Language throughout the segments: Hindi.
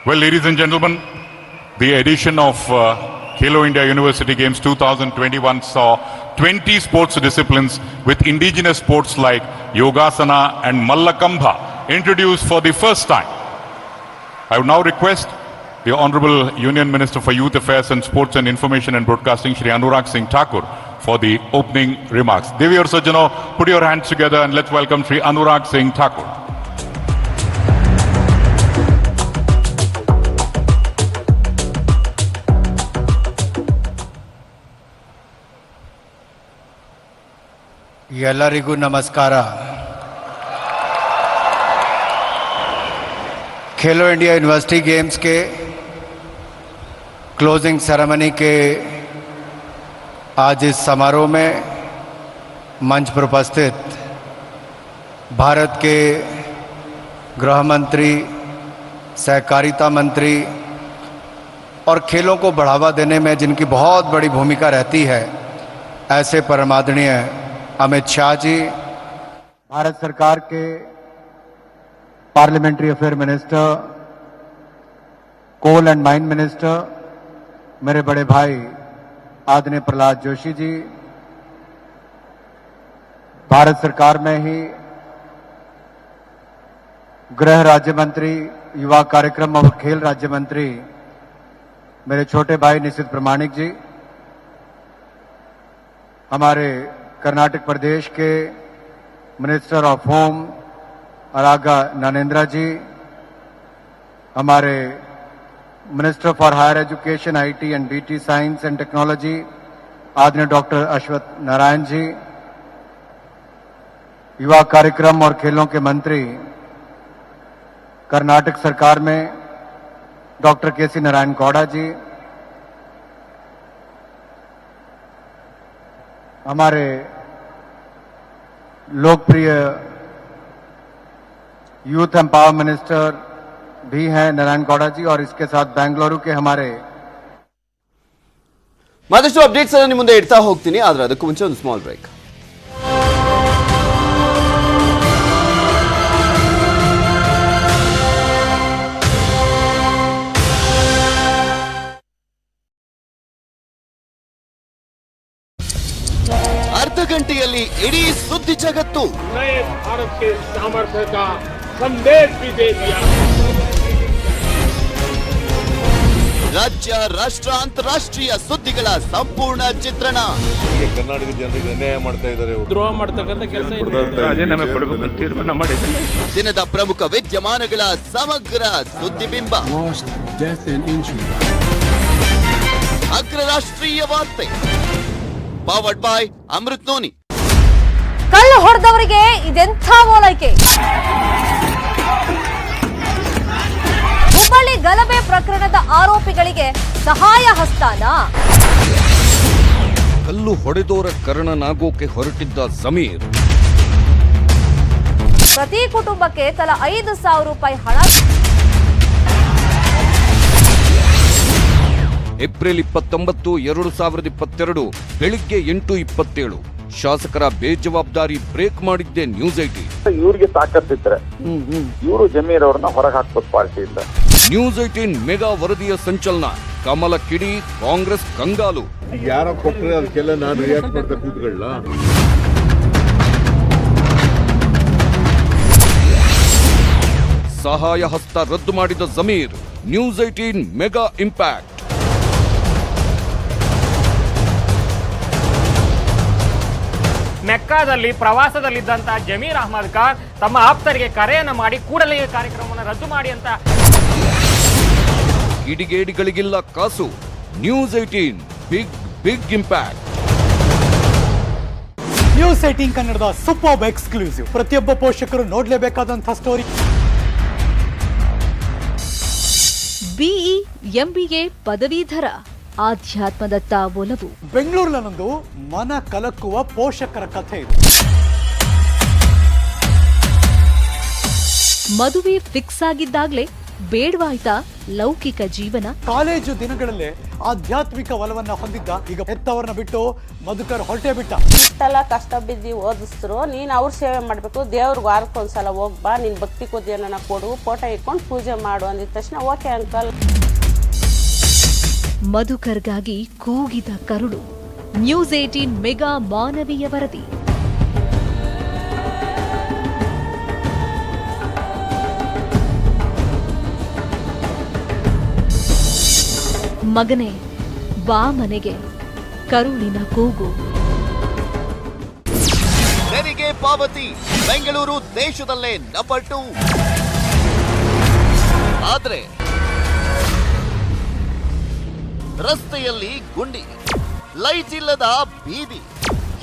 Well, ladies and gentlemen, the edition of Khelo India University Games 2021 saw 20 sports disciplines with indigenous sports like Yogasana and Mallakamba introduced for the first time. I would now request the Honorable Union Minister for Youth Affairs and Sports and Information and Broadcasting, Shri Anurag Singh Thakur, for the opening remarks. Devi or Sajjano, put your hands together and let's welcome Shri Anurag Singh Thakur. ಎಲ್ಲರಿಗೂ ನಮಸ್ಕಾರ. खेलो इंडिया यूनिवर्सिटी गेम्स के क्लोजिंग सेरेमनी के आज इस समारोह में मंच पर उपस्थित भारत के गृह मंत्री, सहकारिता मंत्री और खेलों को बढ़ावा देने में जिनकी बहुत बड़ी भूमिका रहती है, ऐसे परमादरणीय अमित शाह जी, भारत सरकार के parliamentary affair minister, coal and mine minister, मेरे बड़े भाई आदरणीय प्रहलाद जोशी जी, भारत सरकार में ही गृह राज्य मंत्री, युवा कार्यक्रम और खेल राज्य मंत्री मेरे छोटे भाई निशित प्रमाणिक जी, हमारे कर्नाटक प्रदेश के minister of home Araga Narendra ji, हमारे minister for higher education, IT and BT science and technology आदरणीय डॉक्टर अश्वत्थ नारायण जी, युवा कार्यक्रम और खेलों के मंत्री कर्नाटक सरकार में डॉक्टर केसी नारायण गौड़ा जी, हमारे लोकप्रिय यूथ एम्पावर मिनिस्टर भी हैं नारायण गौड़ा जी, और इसके साथ बेंगलुरु के हमारे ಮತ್ತಷ್ಟು ಅಪ್ಡೇಟ್ಸ್ ಅನ್ನು ನಿಮ್ಮ ಮುಂದೆ ಇಡ್ತಾ ಹೋಗ್ತೀನಿ. ಆದ್ರೆ ಅದಕ್ಕೂ ಮುಂಚೆ ಒಂದು ಸ್ಮಾಲ್ ಬ್ರೇಕ್. ಅರ್ಧ ಗಂಟೆಯಲ್ಲಿ ಇಡೀ ಸುದ್ದಿ ಜಗತ್ತು नए भारत के सामर्थ्य का संदेश भी दे दिया. ರಾಜ್ಯ, ರಾಷ್ಟ್ರ, ಅಂತಾರಾಷ್ಟ್ರೀಯ ಸುದ್ದಿಗಳ ಸಂಪೂರ್ಣ ಚಿತ್ರಣ. ಕರ್ನಾಟಕ ಜನರಿಗೆ ಅನ್ಯಾಯ ಮಾಡ್ತಾ ಇದ್ದಾರೆ, ದ್ರೋಹ ಮಾಡ್ತಕ್ಕಂಥ ಕೆಲಸ ತೀರ್ಮಾನ ಮಾಡಿದ್ದಾರೆ. ದಿನದ ಪ್ರಮುಖ ವಿದ್ಯಮಾನಗಳ ಸಮಗ್ರ ಸುದ್ದಿಬಿಂಬ. ಅಗ್ರ ರಾಷ್ಟ್ರೀಯ ವಾರ್ತೆ ಪವರ್ಡ್ ಬೈ ಅಮೃತ್ ನೋನಿ. ಕಲ್ಲು ಹೊಡೆದವರಿಗೆ ಇದೆಂಥ ಓಲೈಕೆ. ಹುಬ್ಬಳ್ಳಿ ಗಲಭೆ ಪ್ರಕರಣದ ಆರೋಪಿಗಳಿಗೆ ಸಹಾಯ ಹಸ್ತಾನ. ಕಲ್ಲು ಹೊಡೆದೋರ ಕರ್ಣನಾಗೋಕೆ ಹೊರಟಿದ್ದ ಜಮೀರ್, ಪ್ರತಿ ಕುಟುಂಬಕ್ಕೆ ತಲಾ 5,000 ರೂಪಾಯಿ ಹಣ. ಏಪ್ರಿಲ್ 29, 2022 ಬೆಳಿಗ್ಗೆ 8:27 ಶಾಸಕರ ಬೇಜವಾಬ್ದಾರಿ ಬ್ರೇಕ್ ಮಾಡಿದ್ದೆ ನ್ಯೂಸ್ 18. ಇವ್ರಿಗೆ ತಾಕತ್ತಿದ್ರೆ ಇವರು ಜಮೀರ್ ಅವ್ರನ್ನ ಹೊರಗೆ ಹಾಕ್ಬೋದು ಪಾರ್ಟಿಯಿಂದ. ನ್ಯೂಸ್ 18 ಮೆಗಾ ವರದಿಯ ಸಂಚಲನ, ಕಮಲ ಕಿಡಿ, ಕಾಂಗ್ರೆಸ್ ಕಂಗಾಲು. ಯಾರೋ ಕೊಟ್ಟರೆ ಅದಕ್ಕೆಲ್ಲ ನಾನು ರಿಯಾಕ್ಟ್ ಮಾಡ್ತಾ ಕೂತ್ಕೊಳ್ಳ. ಸಹಾಯ ಹಸ್ತ ರದ್ದು ಮಾಡಿದ ಜಮೀರ್, ನ್ಯೂಸ್ 18 ಮೆಗಾ ಇಂಪ್ಯಾಕ್ಟ್. ಮೆಕ್ಕಾದಲ್ಲಿ ಪ್ರವಾಸದಲ್ಲಿದ್ದಂತಹ ಜಮೀರ್ ಅಹ್ಮದ್ ಖಾನ್ ತಮ್ಮ ಆಪ್ತರಿಗೆ ಕರೆಯನ್ನ ಮಾಡಿ ಕೂಡಲೇ ಈ ಕಾರ್ಯಕ್ರಮವನ್ನು ರದ್ದು ಮಾಡಿ ಅಂತ. ಕಿಡಿಗೇಡಿಗಳಿಗಿಲ್ಲ ಕಾಸು, ನ್ಯೂಸ್ 18 ಬಿಗ್ ಇಂಪ್ಯಾಕ್ಟ್. ನ್ಯೂಸ್ 18 ಕನ್ನಡದ ಸೂಪರ್ ಎಕ್ಸ್ಕ್ಲೂಸಿವ್, ಪ್ರತಿಯೊಬ್ಬ ಪೋಷಕರು ನೋಡಲೇಬೇಕಾದಂತಹ ಸ್ಟೋರಿ. ಬಿಇ, ಎಂಬಿಎ ಪದವೀಧರ, ಆಧ್ಯಾತ್ಮದತ್ತ ಒಲವು. ಬೆಂಗಳೂರಿನಲ್ಲೊಂದು ಮನ ಕಲಕುವ ಪೋಷಕರ ಕಥೆ ಇದೆ. ಮದುವೆ ಫಿಕ್ಸ್ ಆಗಿದ್ದಾಗಲೇ ಬೇಡವಾಯ್ತಾ ಲೌಕಿಕ ಜೀವನ? ಕಾಲೇಜು ದಿನಗಳಲ್ಲೇ ಆಧ್ಯಾತ್ಮಿಕ ಒಲವನ್ನ ಹೊಂದಿದ್ದ ಈಗ ಹೆತ್ತವರನ್ನ ಬಿಟ್ಟು ಮಧುಕರ್ ಹೊರಟೇ ಬಿಟ್ಟ. ಇಷ್ಟೆಲ್ಲ ಕಷ್ಟ ಬಿದ್ದು ಓದಿಸ್ತರು, ನೀನು ಅವ್ರ ಸೇವೆ ಮಾಡಬೇಕು, ದೇವ್ರಿಗೆ ವಾರಕ್ಕೊಂದ್ಸಲ ಹೋಗ್ಬಾ, ನಿನ್ ಭಕ್ತಿ ಕೊದ್ಯನ ಕೊಡು, ಫೋಟೋ ಇಟ್ಕೊಂಡು ಪೂಜೆ ಮಾಡು ಅಂದಿದ ತಕ್ಷಣ ಓಕೆ ಅಂಕಲ್. ಮಧುಕರ್ಗಾಗಿ ಕೂಗಿದ ಕರುಳು. ನ್ಯೂಸ್ 18 ಮೆಗಾ ಮಾನವೀಯ ವರದಿ. ಮಗನೇ ಬಾ ಮನೆಗೆ, ಕರುಳಿನ ಕೂಗು. ತೆರಿಗೆ ಪಾವತಿ ಬೆಂಗಳೂರು ದೇಶದಲ್ಲೇ ನಂಬರ್ 2. ಆದ್ರೆ ರಸ್ತೆಯಲ್ಲಿ ಗುಂಡಿ, ಲೈಟ್ ಇಲ್ಲದ ಬೀದಿ,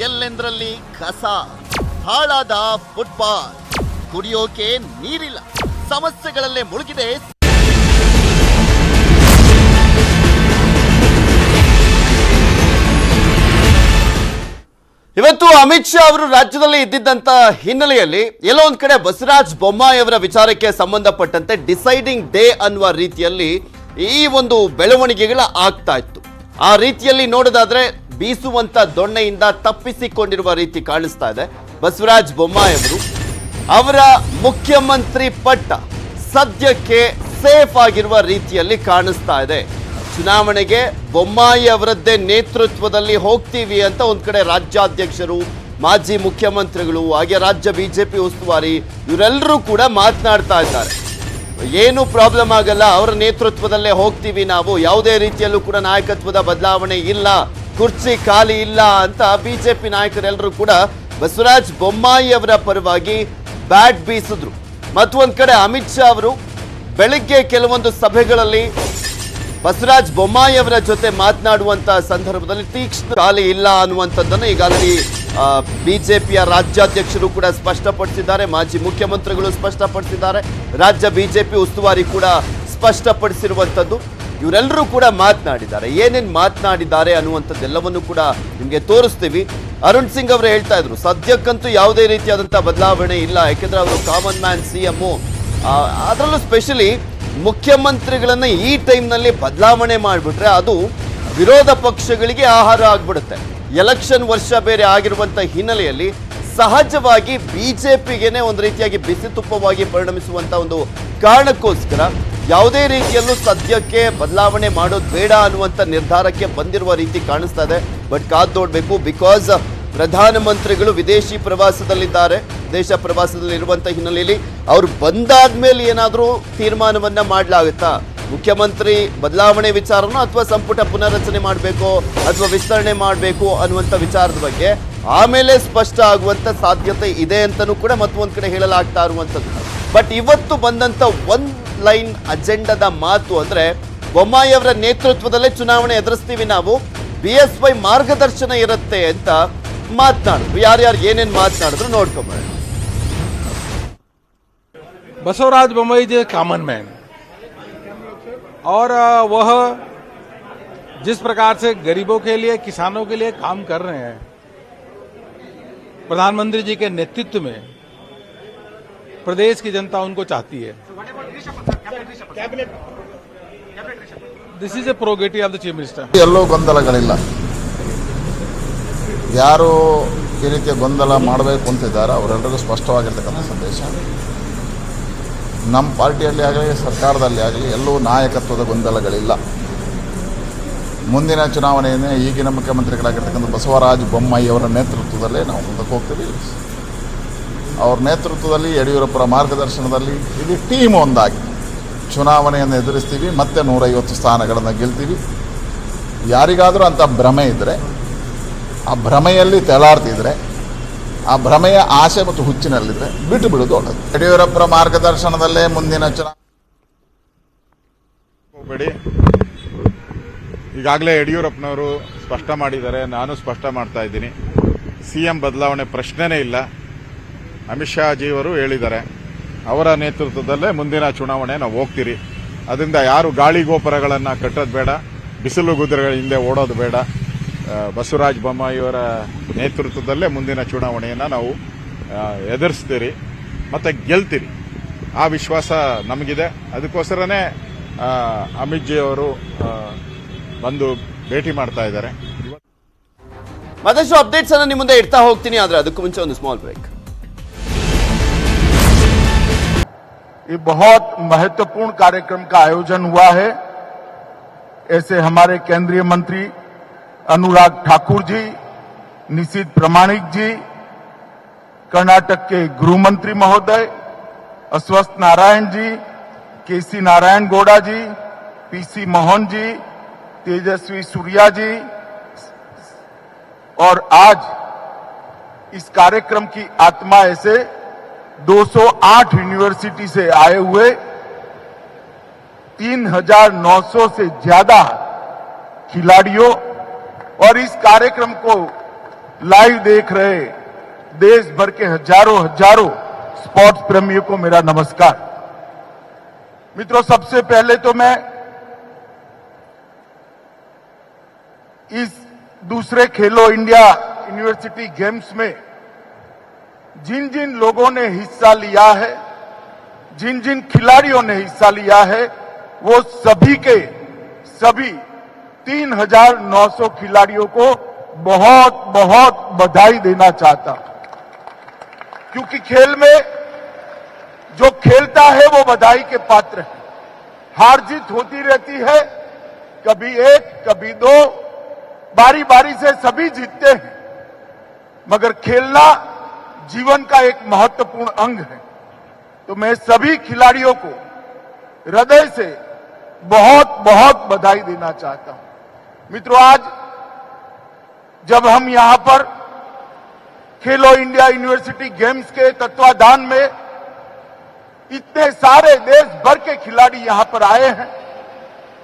ಎಲ್ಲೆಂದ್ರಲ್ಲಿ ಕಸ, ಹಾಳಾದ ಫುಟ್ಪಾತ್, ಕುಡಿಯೋಕೆ ನೀರಿಲ್ಲ, ಸಮಸ್ಯೆಗಳಲ್ಲೇ ಮುಳುಗಿದೆ. ಇವತ್ತು ಅಮಿತ್ ಶಾ ಅವರು ರಾಜ್ಯದಲ್ಲಿ ಇದ್ದಿದ್ದಂತ ಹಿನ್ನೆಲೆಯಲ್ಲಿ ಎಲ್ಲೋ ಒಂದ್ ಕಡೆ ಬಸವರಾಜ ಬೊಮ್ಮಾಯಿ ಅವರ ವಿಚಾರಕ್ಕೆ ಸಂಬಂಧಪಟ್ಟಂತೆ ಡಿಸೈಡಿಂಗ್ ಡೇ ಅನ್ನುವ ರೀತಿಯಲ್ಲಿ ಈ ಒಂದು ಬೆಳವಣಿಗೆಗಳ ಆಗ್ತಾ ಇತ್ತು. ಆ ರೀತಿಯಲ್ಲಿ ನೋಡೋದಾದ್ರೆ ಬೀಸುವಂತ ದೊಣ್ಣೆಯಿಂದ ತಪ್ಪಿಸಿಕೊಂಡಿರುವ ರೀತಿ ಕಾಣಿಸ್ತಾ ಇದೆ. ಬಸವರಾಜ ಬೊಮ್ಮಾಯಿ ಅವರು ಅವರ ಮುಖ್ಯಮಂತ್ರಿ ಪಟ್ಟ ಸದ್ಯಕ್ಕೆ ಸೇಫ್ ಆಗಿರುವ ರೀತಿಯಲ್ಲಿ ಕಾಣಿಸ್ತಾ ಇದೆ. ಚುನಾವಣೆಗೆ ಬೊಮ್ಮಾಯಿ ಅವರದ್ದೇ ನೇತೃತ್ವದಲ್ಲಿ ಹೋಗ್ತೀವಿ ಅಂತ ಒಂದ್ ಕಡೆ ರಾಜ್ಯಾಧ್ಯಕ್ಷರು, ಮಾಜಿ ಮುಖ್ಯಮಂತ್ರಿಗಳು, ಹಾಗೆ ರಾಜ್ಯ ಬಿಜೆಪಿ ಉಸ್ತುವಾರಿ ಇವರೆಲ್ಲರೂ ಕೂಡ ಮಾತನಾಡ್ತಾ ಇದ್ದಾರೆ. ಏನು ಪ್ರಾಬ್ಲಮ್ ಆಗಲ್ಲ, ಅವರ ನೇತೃತ್ವದಲ್ಲೇ ಹೋಗ್ತೀವಿ ನಾವು, ಯಾವುದೇ ರೀತಿಯಲ್ಲೂ ಕೂಡ ನಾಯಕತ್ವದ ಬದಲಾವಣೆ ಇಲ್ಲ, ಕುರ್ಚಿ ಖಾಲಿ ಇಲ್ಲ ಅಂತ ಬಿಜೆಪಿ ನಾಯಕರೆಲ್ಲರೂ ಕೂಡ ಬಸವರಾಜ ಬೊಮ್ಮಾಯಿ ಅವರ ಪರವಾಗಿ ಬ್ಯಾಟ್ ಬೀಸಿದ್ರು. ಮತ್ತೊಂದ್ ಕಡೆ ಅಮಿತ್ ಶಾ ಅವರು ಬೆಳಗ್ಗೆ ಕೆಲವೊಂದು ಸಭೆಗಳಲ್ಲಿ ಬಸವರಾಜ ಬೊಮ್ಮಾಯಿ ಅವರ ಜೊತೆ ಮಾತನಾಡುವಂತ ಸಂದರ್ಭದಲ್ಲಿ ತೀಕ್ಷ್ಣ ಖಾಲಿ ಇಲ್ಲ ಅನ್ನುವಂಥದ್ದನ್ನು ಈಗಾಗಲೇ ಬಿಜೆಪಿಯ ರಾಜ್ಯಾಧ್ಯಕ್ಷರು ಕೂಡ ಸ್ಪಷ್ಟಪಡಿಸಿದ್ದಾರೆ, ಮಾಜಿ ಮುಖ್ಯಮಂತ್ರಿಗಳು ಸ್ಪಷ್ಟಪಡಿಸಿದ್ದಾರೆ, ರಾಜ್ಯ ಬಿಜೆಪಿ ಉಸ್ತುವಾರಿ ಕೂಡ ಸ್ಪಷ್ಟಪಡಿಸಿರುವಂಥದ್ದು. ಇವರೆಲ್ಲರೂ ಕೂಡ ಮಾತನಾಡಿದ್ದಾರೆ. ಏನೇನು ಮಾತನಾಡಿದ್ದಾರೆ ಅನ್ನುವಂಥದ್ದೆಲ್ಲವನ್ನು ಕೂಡ ನಿಮಗೆ ತೋರಿಸ್ತೀವಿ. ಅರುಣ್ ಸಿಂಗ್ ಅವರು ಹೇಳ್ತಾ ಇದ್ರು, ಸದ್ಯಕ್ಕಂತೂ ಯಾವುದೇ ರೀತಿಯಾದಂತಹ ಬದಲಾವಣೆ ಇಲ್ಲ, ಯಾಕೆಂದ್ರೆ ಅವರು ಕಾಮನ್ ಮ್ಯಾನ್ ಸಿಎಂ, ಅದರಲ್ಲೂ ಸ್ಪೆಷಲಿ ಮುಖ್ಯಮಂತ್ರಿಗಳನ್ನ ಈ ಟೈಮ್ನಲ್ಲಿ ಬದಲಾವಣೆ ಮಾಡಿಬಿಟ್ರೆ ಅದು ವಿರೋಧ ಪಕ್ಷಗಳಿಗೆ ಆಹಾರ ಆಗ್ಬಿಡುತ್ತೆ. ಎಲೆಕ್ಷನ್ ವರ್ಷ ಬೇರೆ ಆಗಿರುವಂತ ಹಿನ್ನೆಲೆಯಲ್ಲಿ ಸಹಜವಾಗಿ ಬಿಜೆಪಿಗೆನೆ ಒಂದು ರೀತಿಯಾಗಿ ಬಿಸಿ ತುಪ್ಪವಾಗಿ ಪರಿಣಮಿಸುವಂತ ಒಂದು ಕಾರಣಕ್ಕೋಸ್ಕರ ಯಾವುದೇ ರೀತಿಯಲ್ಲೂ ಸದ್ಯಕ್ಕೆ ಬದಲಾವಣೆ ಮಾಡೋದು ಬೇಡ ಅನ್ನುವಂಥ ನಿರ್ಧಾರಕ್ಕೆ ಬಂದಿರುವ ರೀತಿ ಕಾಣಿಸ್ತಾ ಇದೆ. ಬಟ್ ಕಾದ್ ನೋಡಬೇಕು, ಬಿಕಾಸ್ ಪ್ರಧಾನಮಂತ್ರಿಗಳು ವಿದೇಶಿ ಪ್ರವಾಸದಲ್ಲಿದ್ದಾರೆ, ದೇಶ ಪ್ರವಾಸದಲ್ಲಿ ಇರುವಂಥ ಹಿನ್ನೆಲೆಯಲ್ಲಿ ಅವರು ಬಂದಾದ್ಮೇಲೆ ಏನಾದರೂ ತೀರ್ಮಾನವನ್ನ ಮಾಡಲಾಗುತ್ತಾ, ಮುಖ್ಯಮಂತ್ರಿ ಬದಲಾವಣೆ ವಿಚಾರನೋ ಅಥವಾ ಸಂಪುಟ ಪುನರ್ರಚನೆ ಮಾಡಬೇಕು ಅಥವಾ ವಿಸ್ತರಣೆ ಮಾಡಬೇಕು ಅನ್ನುವಂಥ ವಿಚಾರದ ಬಗ್ಗೆ ಆಮೇಲೆ ಸ್ಪಷ್ಟ ಆಗುವಂಥ ಸಾಧ್ಯತೆ ಇದೆ ಅಂತಲೂ ಕೂಡ ಮತ್ತೊಂದು ಕಡೆ ಹೇಳಲಾಗ್ತಾ ಇರುವಂಥದ್ದು. ಬಟ್ ಇವತ್ತು ಬಂದಂಥ ಒಂದು ಲೈನ್ ಅಜೆಂಡಾದ ಮಾತು ಅಂದ್ರೆ ಬೊಮ್ಮಾಯಿ ಅವರ ನೇತೃತ್ವದಲ್ಲೇ ಚುನಾವಣೆ ಎದುರಿಸ್ತೀವಿ ನಾವು, BSY ಮಾರ್ಗದರ್ಶನ ಇರುತ್ತೆ ಅಂತ ಮಾತನಾಡಿದ್ರು. ಯಾರ್ಯಾರು ಏನೇನು ಮಾತನಾಡಿದ್ರು ನೋಡ್ಕೊಂಬ. बसवराज बम्बई जी कॉमन मैन और वह जिस प्रकार से गरीबों के लिए, किसानों के लिए काम कर रहे हैं, प्रधानमंत्री जी के नेतृत्व में प्रदेश की जनता उनको चाहती है. This is a prerogative of the chief minister. ಎಲ್ಲೋ ಗೊಂದಲಗಳಿಲ್ಲ, ಯಾರು ಈ ರೀತಿಯ ಗೊಂದಲ ಮಾಡಬೇಕು ಅಂತಿದ್ದಾರೆ ಅವರೆಲ್ಲರಿಗೂ ಸ್ಪಷ್ಟವಾಗಿರ್ತಕ್ಕಂಥ ಸಂದೇಶ. ನಮ್ಮ ಪಾರ್ಟಿಯಲ್ಲಿ ಆಗಲಿ ಸರ್ಕಾರದಲ್ಲಿ ಆಗಲಿ ಎಲ್ಲೂ ನಾಯಕತ್ವದ ಗೊಂದಲಗಳಿಲ್ಲ. ಮುಂದಿನ ಚುನಾವಣೆಯನ್ನೇ ಈಗಿನ ಮುಖ್ಯಮಂತ್ರಿಗಳಾಗಿರ್ತಕ್ಕಂಥ ಬಸವರಾಜ ಬೊಮ್ಮಾಯಿ ಅವರ ನೇತೃತ್ವದಲ್ಲೇ ನಾವು ಮುಂದಕ್ಕೆ ಹೋಗ್ತೀವಿ. ಅವ್ರ ನೇತೃತ್ವದಲ್ಲಿ ಯಡಿಯೂರಪ್ಪರ ಮಾರ್ಗದರ್ಶನದಲ್ಲಿ ಇಡೀ ಟೀಮ್ ಒಂದಾಗಿ ಚುನಾವಣೆಯನ್ನು ಎದುರಿಸ್ತೀವಿ, ಮತ್ತೆ 150 ಸ್ಥಾನಗಳನ್ನು ಗೆಲ್ತೀವಿ. ಯಾರಿಗಾದರೂ ಅಂಥ ಭ್ರಮೆ ಇದ್ದರೆ, ಆ ಭ್ರಮೆಯಲ್ಲಿ ತೆಳಾಡ್ತಿದ್ರೆ, ಆ ಭ್ರಮೆಯ ಆಸೆ ಮತ್ತು ಹುಚ್ಚಿನಲ್ಲಿದ್ದರೆ ಬಿಟ್ಟು ಬಿಡೋದು ಒಳ್ಳೆಯದು. ಯಡಿಯೂರಪ್ಪರ ಮಾರ್ಗದರ್ಶನದಲ್ಲೇ ಮುಂದಿನ ಹೋಗಬೇಡಿ. ಈಗಾಗಲೇ ಯಡಿಯೂರಪ್ಪನವರು ಸ್ಪಷ್ಟ ಮಾಡಿದ್ದಾರೆ, ನಾನು ಸ್ಪಷ್ಟ ಮಾಡ್ತಾ ಇದ್ದೀನಿ, CM ಬದಲಾವಣೆ ಪ್ರಶ್ನೆನೇ ಇಲ್ಲ. ಅಮಿತ್ ಶಾ ಜಿಯವರು ಹೇಳಿದ್ದಾರೆ, ಅವರ ನೇತೃತ್ವದಲ್ಲೇ ಮುಂದಿನ ಚುನಾವಣೆ ನಾವು ಹೋಗ್ತೀರಿ. ಅದರಿಂದ ಯಾರು ಗಾಳಿ ಗೋಪುರಗಳನ್ನು ಕಟ್ಟೋದು ಬೇಡ, ಬಿಸಿಲು ಗುದುರೆಗಳ ಹಿಂದೆ ಓಡೋದು ಬೇಡ. ಬಸವರಾಜ ಬೊಮ್ಮಾಯಿಯವರ ನೇತೃತ್ವದಲ್ಲೇ ಮುಂದಿನ ಚುನಾವಣೆಯನ್ನು ನಾವು ಎದುರಿಸ್ತೀರಿ ಮತ್ತು ಗೆಲ್ತೀರಿ. ಆ ವಿಶ್ವಾಸ ನಮಗಿದೆ. ಅದಕ್ಕೋಸ್ಕರನೇ ಅಮಿತ್ ಜಿ ಅವರು ಬಂದು ಭೇಟಿ ಮಾಡ್ತಾ ಇದ್ದಾರೆ. ಮತ್ತಷ್ಟು ಅಪ್ಡೇಟ್ಸ್ ಅನ್ನು ನಿಮ್ಮ ಮುಂದೆ ಇಡ್ತಾ ಹೋಗ್ತೀನಿ, ಆದ್ರೆ ಅದಕ್ಕೂ ಮುಂಚೆ ಒಂದು ಸ್ಮಾಲ್ ಬ್ರೇಕ್. ये बहुत महत्वपूर्ण कार्यक्रम का आयोजन हुआ है. ऐसे हमारे केंद्रीय मंत्री अनुराग ठाकुर जी, निशित प्रामाणिक जी, कर्नाटक के गृह मंत्री महोदय अश्वत्थ नारायण जी, केसी नारायण गौड़ा जी, पीसी मोहन जी, तेजस्वी सूर्या जी, और आज इस कार्यक्रम की आत्मा ऐसे 208 यूनिवर्सिटी से आए हुए 3,900 से ज्यादा खिलाड़ियों और इस कार्यक्रम को लाइव देख रहे देश भर के हजारों स्पोर्ट्स प्रेमियों को मेरा नमस्कार. मित्रों, सबसे पहले तो मैं इस दूसरे खेलो इंडिया यूनिवर्सिटी गेम्स में जिन जिन लोगों ने हिस्सा लिया है, जिन जिन खिलाड़ियों ने हिस्सा लिया है, वो सभी के सभी 3,900 खिलाड़ियों को बहुत बहुत बधाई देना चाहता हूं. क्योंकि खेल में जो खेलता है वो बधाई के पात्र है. हार जीत होती रहती है, कभी एक कभी दो, बारी बारी से सभी जीतते हैं, मगर खेलना जीवन का एक महत्वपूर्ण अंग है. तो मैं सभी खिलाड़ियों को हृदय से बहुत बहुत बधाई देना चाहता हूं. मित्रों, आज जब हम यहां पर खेलो इंडिया यूनिवर्सिटी गेम्स के तत्वाधान में इतने सारे देश भर के खिलाड़ी यहां पर आए हैं,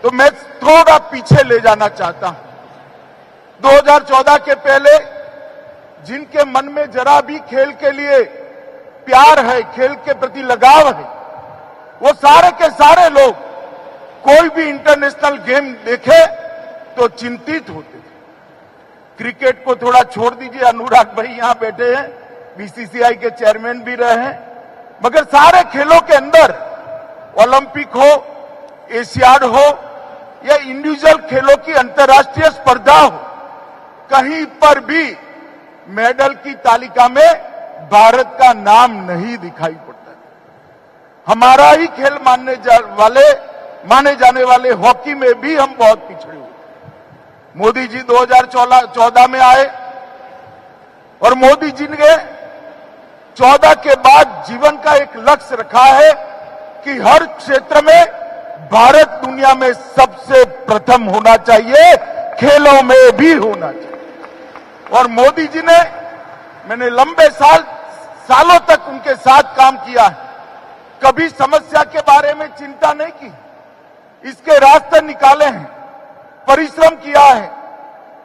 तो मैं थोड़ा पीछे ले जाना चाहता हूं. 2014 के पहले जिनके मन में जरा भी खेल के लिए प्यार है, खेल के प्रति लगाव है, वो सारे के सारे लोग कोई भी इंटरनेशनल गेम देखे तो चिंतित होते थे. क्रिकेट को थोड़ा छोड़ दीजिए, अनुराग भाई यहां बैठे हैं, बीसीसीआई के चेयरमैन भी रहे हैं, मगर सारे खेलों के अंदर ओलंपिक हो, एशियाड हो या इंडिविजुअल खेलों की अंतर्राष्ट्रीय स्पर्धा हो, कहीं पर भी मेडल की तालिका में भारत का नाम नहीं दिखाई पड़ता. हमारा ही खेल माने जाने वाले हॉकी में भी हम बहुत पिछड़े हुए. मोदी जी 2014 में आए और मोदी जी ने 14 के बाद जीवन का एक लक्ष्य रखा है कि हर क्षेत्र में भारत दुनिया में सबसे प्रथम होना चाहिए, खेलों में भी होना चाहिए. और मोदी जी ने, मैंने लंबे सालों तक उनके साथ काम किया है, कभी समस्या के बारे में चिंता नहीं की, इसके रास्ते निकाले हैं, परिश्रम किया है,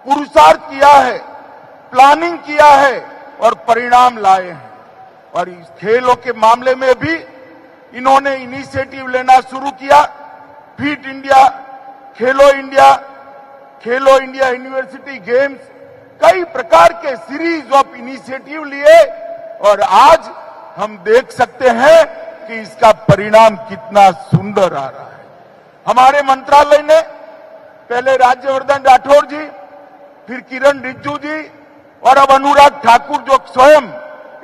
पुरुषार्थ किया है, प्लानिंग किया है और परिणाम लाए हैं. और इस खेलों के मामले में भी इन्होंने इनिशिएटिव लेना शुरू किया. फिट इंडिया, खेलो इंडिया यूनिवर्सिटी गेम्स, कई प्रकार के सीरीज ऑफ इनिशिएटिव लिए और आज हम देख सकते हैं कि इसका परिणाम कितना सुंदर आ रहा है. हमारे मंत्रालय ने पहले राज्यवर्धन राठौर जी, फिर किरण रिजिजू जी और अब अनुराग ठाकुर जो स्वयं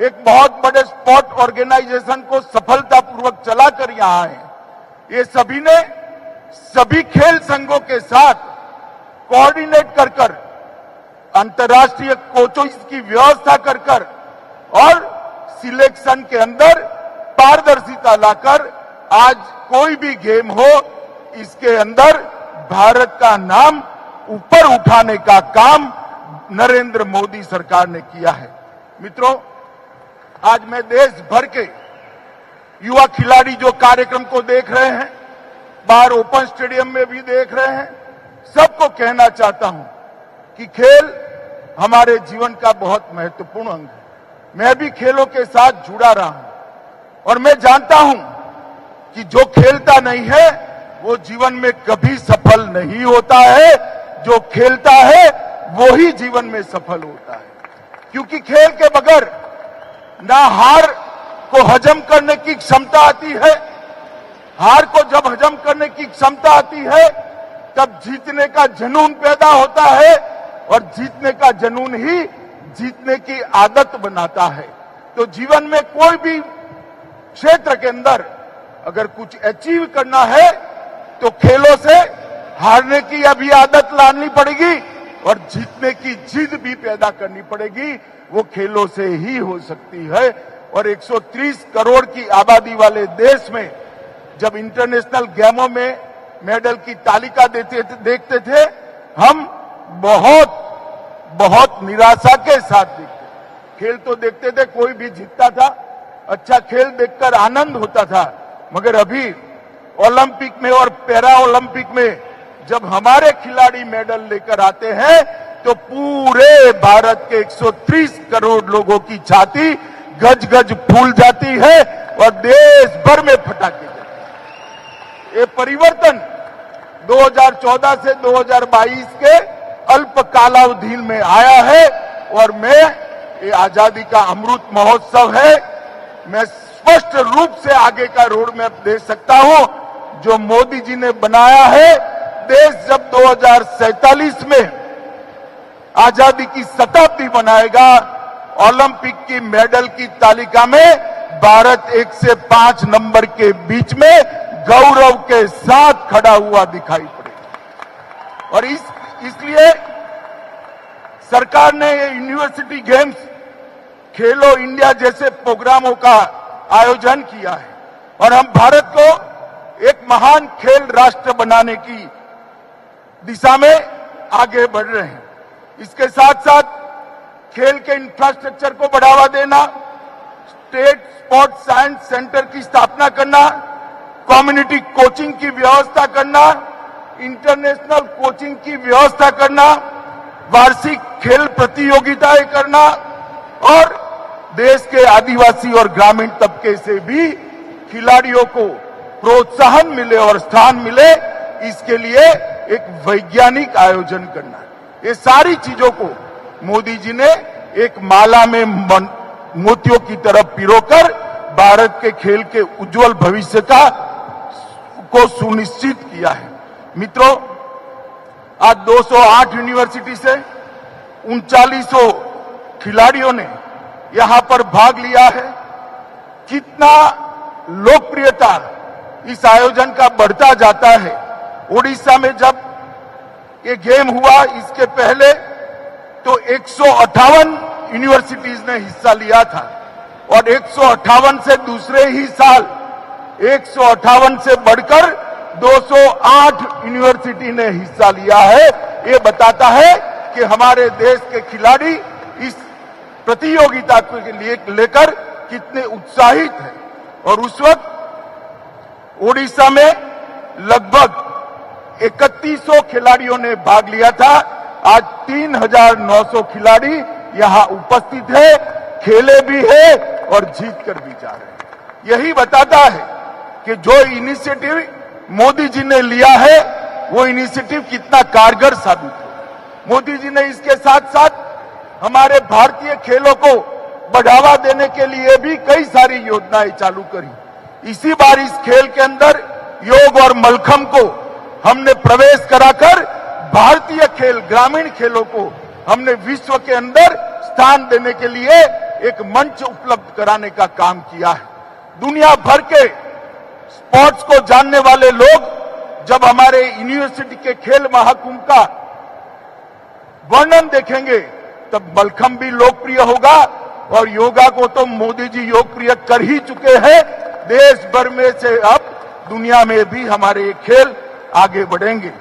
एक बहुत बड़े स्पोर्ट ऑर्गेनाइजेशन को सफलतापूर्वक चलाकर यहां आए, ये सभी ने सभी खेल संघों के साथ कोऑर्डिनेट कर अंतर्राष्ट्रीय कोचों की व्यवस्था कर और सिलेक्शन के अंदर पारदर्शिता लाकर आज कोई भी गेम हो, इसके अंदर भारत का नाम ऊपर उठाने का काम नरेंद्र मोदी सरकार ने किया है. मित्रों, आज मैं देश भर के युवा खिलाड़ी जो कार्यक्रम को देख रहे हैं, बाहर ओपन स्टेडियम में भी देख रहे हैं, सबको कहना चाहता हूं कि खेल हमारे जीवन का बहुत महत्वपूर्ण अंग है. मैं भी खेलों के साथ जुड़ा रहा हूं और मैं जानता हूं कि जो खेलता नहीं है वो जीवन में कभी सफल नहीं होता है, जो खेलता है वो ही जीवन में सफल होता है. क्योंकि खेल के बगैर ना हार को हजम करने की क्षमता आती है, हार को जब हजम करने की क्षमता आती है, तब जीतने का जुनून पैदा होता है और जीतने का जुनून ही जीतने की आदत बनाता है। तो जीवन में कोई भी क्षेत्र के अंदर अगर कुछ अचीव करना है तो खेलों से हारने की अभी आदत लानी पड़ेगी और जीतने की जिद भी पैदा करनी पड़ेगी। वो खेलों से ही हो सकती है। और 130 करोड़ की आबादी वाले देश में जब इंटरनेशनल गेमों में मेडल की तालिका देखते थे, हम बहुत निराशा के साथ देखते। खेल तो देखते थे, कोई भी जीतता था, अच्छा खेल देखकर आनंद होता था, मगर अभी ओलंपिक में और पैरा ओलंपिक में जब हमारे खिलाड़ी मेडल लेकर आते हैं तो पूरे भारत के 130 करोड़ लोगों की छाती गज गज फूल जाती है और देश भर में फटाके जलते हैं। ये परिवर्तन 2014 से 2022 के अल्प कालावधि में आया है और ये आजादी का अमृत महोत्सव है। मैं स्पष्ट रूप से आगे का रोड मैप दे सकता हूं जो मोदी जी ने बनाया है। देश जब 2047 में आजादी की शताब्दी मनाएगा, ओलंपिक की मेडल की तालिका में भारत 1 से 5 नंबर के बीच में गौरव के साथ खड़ा हुआ दिखाई पड़ेगा। और इसलिए सरकार ने ये यूनिवर्सिटी गेम्स, खेलो इंडिया जैसे प्रोग्रामों का आयोजन किया है और हम भारत को एक महान खेल राष्ट्र बनाने की दिशा में आगे बढ़ रहे हैं। इसके साथ साथ खेल के इंफ्रास्ट्रक्चर को बढ़ावा देना, स्टेट स्पोर्ट्स साइंस सेंटर की स्थापना करना, कम्युनिटी कोचिंग की व्यवस्था करना, इंटरनेशनल कोचिंग की व्यवस्था करना, वार्षिक खेल प्रतियोगिताएं करना और देश के आदिवासी और ग्रामीण तबके से भी खिलाड़ियों को प्रोत्साहन मिले और स्थान मिले, इसके लिए एक वैज्ञानिक आयोजन करना। ये सारी चीजों को मोदी जी ने एक माला में मोतियों की तरह पिरोकर भारत के खेल के उज्जवल भविष्य को सुनिश्चित किया है। मित्रों, आज 208 यूनिवर्सिटी से 3900 खिलाड़ियों ने यहां पर भाग लिया है। कितना लोकप्रियता इस आयोजन का बढ़ता जाता है। ओडिशा में जब ये गेम हुआ, इसके पहले तो 158 यूनिवर्सिटीज ने हिस्सा लिया था और 158 से दूसरे ही साल 158 से बढ़कर 208 यूनिवर्सिटी ने हिस्सा लिया है। ये बताता है कि हमारे देश के खिलाड़ी इस प्रतियोगिता को लेकर कितने उत्साहित हैं। और उस वक्त ओडिशा में लगभग 3100 खिलाड़ियों ने भाग लिया था। आज 3900 खिलाड़ी यहां उपस्थित है, खेले भी है और जीत कर भी जा रहे हैं। यही बताता है कि जो इनिशिएटिव मोदी जी ने लिया है वो इनिशिएटिव कितना कारगर साबित हो। मोदी जी ने इसके साथ साथ हमारे भारतीय खेलों को बढ़ावा देने के लिए भी कई सारी योजनाएं चालू करी। इसी बार इस खेल के अंदर योग और मलखम्ब को हमने प्रवेश कराकर भारतीय खेल, ग्रामीण खेलों को हमने विश्व के अंदर स्थान देने के लिए एक मंच उपलब्ध कराने का काम किया है। दुनिया भर के स्पोर्ट्स को जानने वाले लोग जब हमारे यूनिवर्सिटी के खेल महाकुंभ का वर्णन देखेंगे तब मलखम्ब भी लोकप्रिय होगा और योगा को तो मोदी जी लोकप्रिय कर ही चुके हैं। देश भर में से अब दुनिया में भी हमारे ये खेल आगे बढ़ेंगे।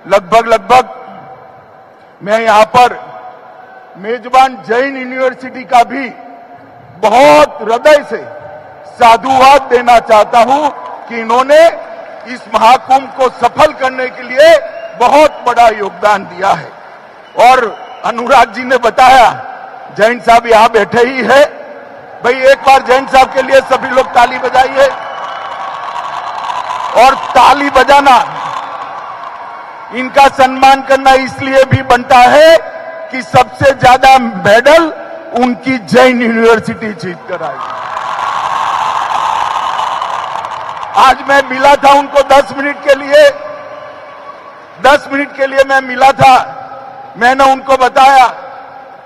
लगभग मैं यहां पर मेजबान जैन यूनिवर्सिटी का भी बहुत हृदय से साधुवाद देना चाहता हूं कि इन्होंने इस महाकुंभ को सफल करने के लिए बहुत बड़ा योगदान दिया है। और अनुराग जी ने बताया, जैन साहब यहां बैठे ही है, भाई एक बार जैन साहब के लिए सभी लोग ताली बजाइए। और ताली बजाना, इनका सम्मान करना इसलिए भी बनता है कि सबसे ज्यादा मेडल उनकी जैन यूनिवर्सिटी जीत कर आई। आज मैं मिला था उनको 10 मिनट के लिए मैं मिला था। मैंने उनको बताया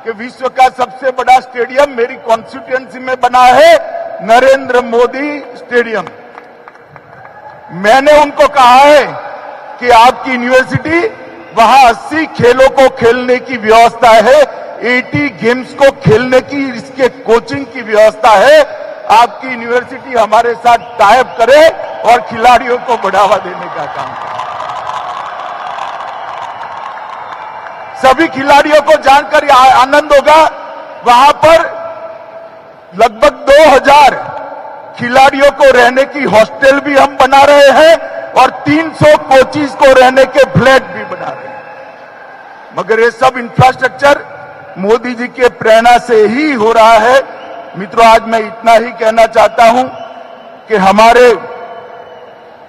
कि विश्व का सबसे बड़ा स्टेडियम मेरी कॉन्स्टिट्यूएंसी में बना है, नरेंद्र मोदी स्टेडियम। मैंने उनको कहा है कि आपकी यूनिवर्सिटी वहां 80 खेलों को खेलने की व्यवस्था है, 80 गेम्स को खेलने की इसके कोचिंग की व्यवस्था है। आपकी यूनिवर्सिटी हमारे साथ टाइप करे और खिलाड़ियों को बढ़ावा देने का काम करे। सभी खिलाड़ियों को जानकर आनंद होगा, वहां पर लगभग 2000 खिलाड़ियों को रहने की हॉस्टल भी हम बना रहे हैं और 300 कोचिज को रहने के फ्लैट भी बना रहे हैं। मगर ये सब इंफ्रास्ट्रक्चर मोदी जी के प्रेरणा से ही हो रहा है। मित्रों, आज मैं इतना ही कहना चाहता हूं कि हमारे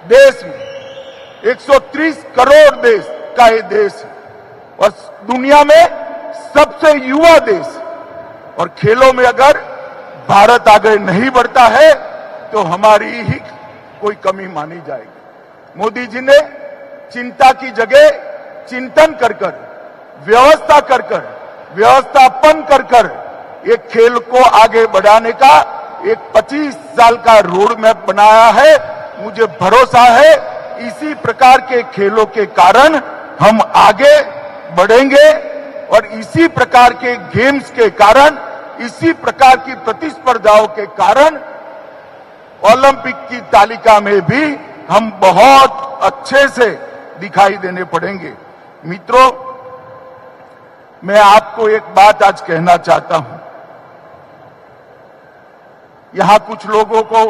देश में 130 करोड़ देश का ये देश है और दुनिया में सबसे युवा देश, और खेलों में अगर भारत आगे नहीं बढ़ता है तो हमारी ही कोई कमी मानी जाएगी। मोदी जी ने चिंता की जगह चिंतन कर कर, व्यवस्था कर कर, व्यवस्थापन कर कर एक खेल को आगे बढ़ाने का एक 25 साल का रोड मैप बनाया है। मुझे भरोसा है इसी प्रकार के खेलों के कारण हम आगे बढ़ेंगे और इसी प्रकार के गेम्स के कारण, इसी प्रकार की प्रतिस्पर्धाओं के कारण ओलंपिक की तालिका में भी हम बहुत अच्छे से दिखाई देने पड़ेंगे। मित्रों, मैं आपको एक बात आज कहना चाहता हूं। यहां कुछ लोगों को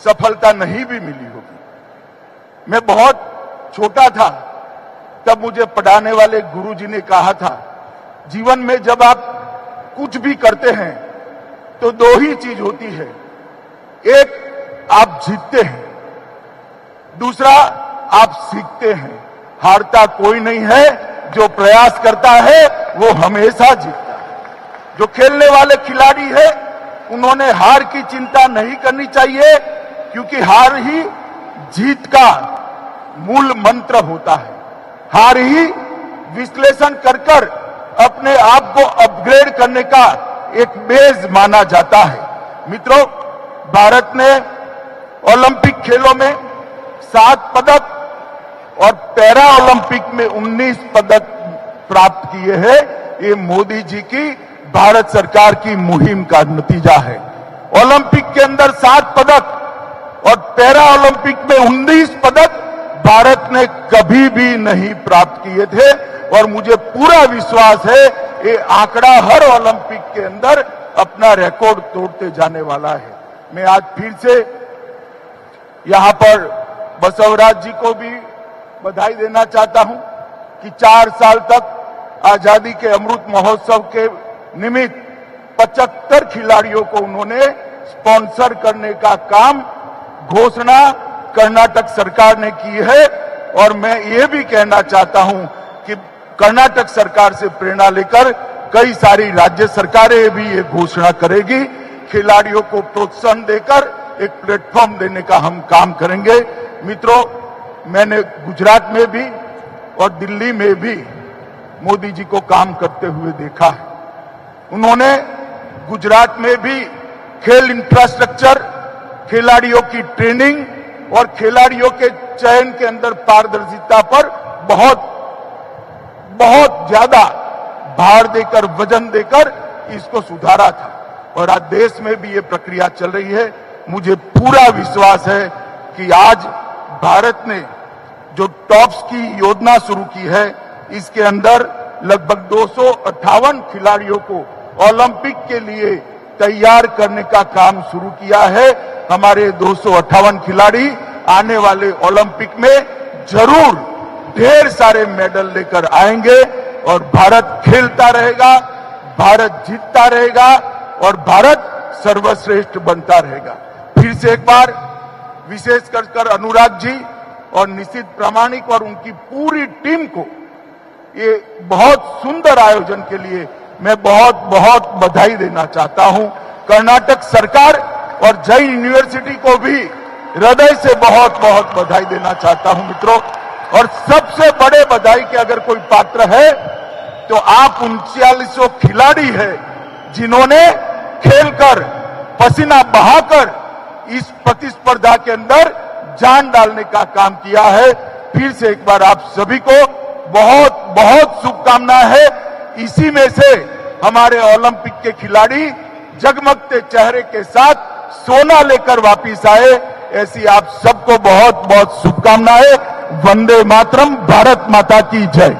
सफलता नहीं भी मिली होगी। मैं बहुत छोटा था तब मुझे पढ़ाने वाले गुरुजी ने कहा था, जीवन में जब आप कुछ भी करते हैं तो 2 ही चीज होती है, एक आप जीतते हैं, दूसरा आप सीखते हैं। हारता कोई नहीं है, जो प्रयास करता है वो हमेशा जीतता है। जो खेलने वाले खिलाड़ी है उन्होंने हार की चिंता नहीं करनी चाहिए, क्योंकि हार ही जीत का मूल मंत्र होता है। हार ही विश्लेषण कर कर अपने आप को अपग्रेड करने का एक बेस माना जाता है। मित्रों, भारत ने ओलंपिक खेलों में 7 पदक और पैरा ओलंपिक में 19 पदक प्राप्त किए हैं। ये मोदी जी की भारत सरकार की मुहिम का नतीजा है। ओलंपिक के अंदर 7 पदक और पैरा ओलंपिक में 19 पदक भारत ने कभी भी नहीं प्राप्त किए थे और मुझे पूरा विश्वास है ये आंकड़ा हर ओलंपिक के अंदर अपना रिकॉर्ड तोड़ते जाने वाला है। मैं आज फिर से यहां पर बसवराज जी को भी बधाई देना चाहता हूं कि 4 साल तक आजादी के अमृत महोत्सव के निमित्त 75 खिलाड़ियों को उन्होंने स्पॉन्सर करने का काम घोषणा कर्नाटक सरकार ने की है। और मैं ये भी कहना चाहता हूं कि कर्नाटक सरकार से प्रेरणा लेकर कई सारी राज्य सरकारें भी ये घोषणा करेगी। खिलाड़ियों को प्रोत्साहन देकर एक प्लेटफॉर्म देने का हम काम करेंगे। मित्रों, मैंने गुजरात में भी और दिल्ली में भी मोदी जी को काम करते हुए देखा है। उन्होंने गुजरात में भी खेल इंफ्रास्ट्रक्चर, खिलाड़ियों की ट्रेनिंग और खिलाड़ियों के चयन के अंदर पारदर्शिता पर बहुत ज्यादा भार देकर, वजन देकर इसको सुधारा था और आज देश में भी ये प्रक्रिया चल रही है। मुझे पूरा विश्वास है कि आज भारत ने जो टॉप्स की योजना शुरू की है, इसके अंदर लगभग 258 खिलाड़ियों को ओलंपिक के लिए तैयार करने का काम शुरू किया है। हमारे 258 खिलाड़ी आने वाले ओलंपिक में जरूर ढेर सारे मेडल लेकर आएंगे और भारत खेलता रहेगा, भारत जीतता रहेगा और भारत सर्वश्रेष्ठ बनता रहेगा। फिर से एक बार विशेष कर अनुराग जी और निशित प्रामाणिक और उनकी पूरी टीम को ये बहुत सुंदर आयोजन के लिए मैं बहुत बहुत बधाई देना चाहता हूं। कर्नाटक सरकार और जैन यूनिवर्सिटी को भी हृदय से बहुत बहुत बधाई देना चाहता हूं मित्रों। और सबसे बड़े बधाई के अगर कोई पात्र है तो आप 39 खिलाड़ी हैं जिन्होंने खेलकर पसीना बहाकर इस प्रतिस्पर्धा के अंदर जान डालने का काम किया है। फिर से एक बार आप सभी को बहुत बहुत शुभकामनाएं है। इसी में से हमारे ओलंपिक के खिलाड़ी जगमगते चेहरे के साथ सोना लेकर वापिस आए। ऐसी आप सबको बहुत बहुत शुभकामनाएं। वंदे मातरम, भारत माता की जय।